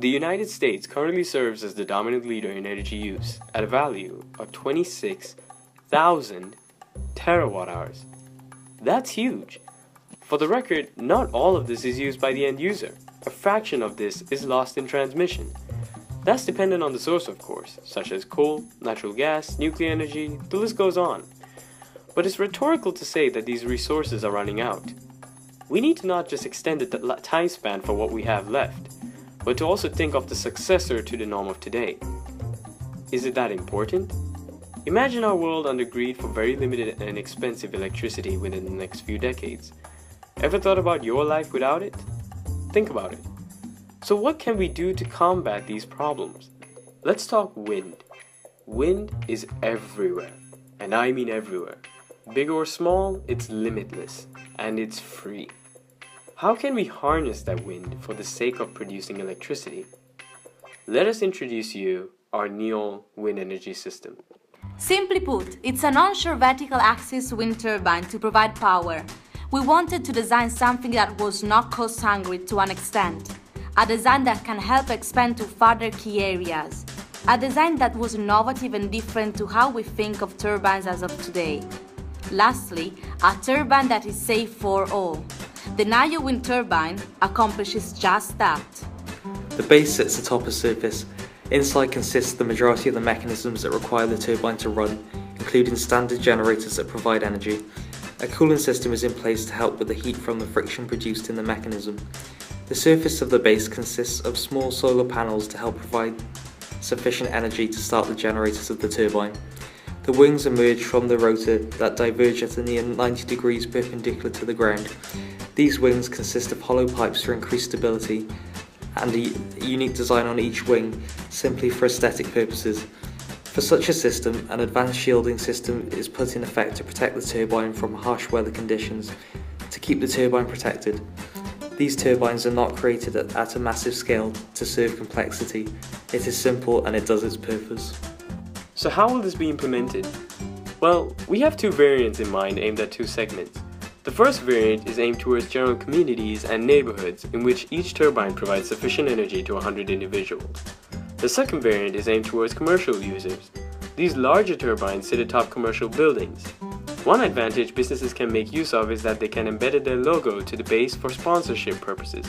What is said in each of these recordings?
The United States currently serves as the dominant leader in energy use at a value of 26,000 terawatt hours. That's huge. For the record, not all of this is used by the end user. A fraction of this is lost in transmission. That's dependent on the source, of course, such as coal, natural gas, nuclear energy, the list goes on. But it's rhetorical to say that these resources are running out. We need to not just extend the time span for what we have left, but to also think of the successor to the norm of today. Is it that important? Imagine our world under greed for very limited and expensive electricity within the next few decades. Ever thought about your life without it? Think about it. So what can we do to combat these problems? Let's talk wind. Wind is everywhere, and I mean everywhere. Big or small, it's limitless, and it's free. How can we harness that wind for the sake of producing electricity? Let us introduce you our NEOL wind energy system. Simply put, it's an onshore vertical axis wind turbine to provide power. We wanted to design something that was not cost hungry to an extent. A design that can help expand to further key areas. A design that was innovative and different to how we think of turbines as of today. Lastly, a turbine that is safe for all. The NIO wind turbine accomplishes just that. The base sits atop a surface. Inside consists the majority of the mechanisms that require the turbine to run, including standard generators that provide energy. A cooling system is in place to help with the heat from the friction produced in the mechanism. The surface of the base consists of small solar panels to help provide sufficient energy to start the generators of the turbine. The wings emerge from the rotor that diverge at a near 90 degrees perpendicular to the ground. These wings consist of hollow pipes for increased stability and a unique design on each wing simply for aesthetic purposes. For such a system, an advanced shielding system is put in effect to protect the turbine from harsh weather conditions, to keep the turbine protected. These turbines are not created at a massive scale to serve complexity. It is simple and it does its purpose. So how will this be implemented? Well, we have two variants in mind aimed at two segments. The first variant is aimed towards general communities and neighborhoods in which each turbine provides sufficient energy to 100 individuals. The second variant is aimed towards commercial users. These larger turbines sit atop commercial buildings. One advantage businesses can make use of is that they can embed their logo to the base for sponsorship purposes.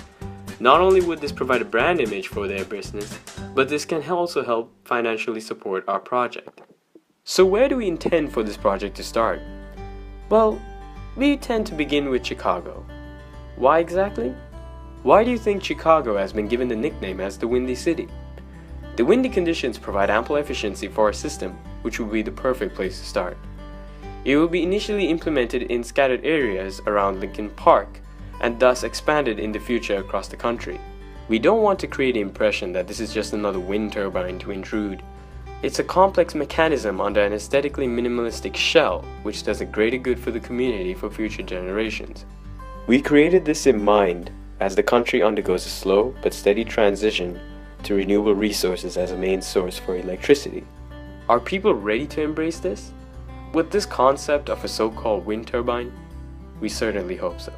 Not only would this provide a brand image for their business, but this can also help financially support our project. So where do we intend for this project to start? Well, we tend to begin with Chicago. Why exactly? Why do you think Chicago has been given the nickname as the Windy City? The windy conditions provide ample efficiency for our system, which would be the perfect place to start. It will be initially implemented in scattered areas around Lincoln Park, and thus expanded in the future across the country. We don't want to create the impression that this is just another wind turbine to intrude. It's a complex mechanism under an aesthetically minimalistic shell, which does a greater good for the community for future generations. We created this in mind as the country undergoes a slow but steady transition to renewable resources as a main source for electricity. Are people ready to embrace this? With this concept of a so-called wind turbine, we certainly hope so.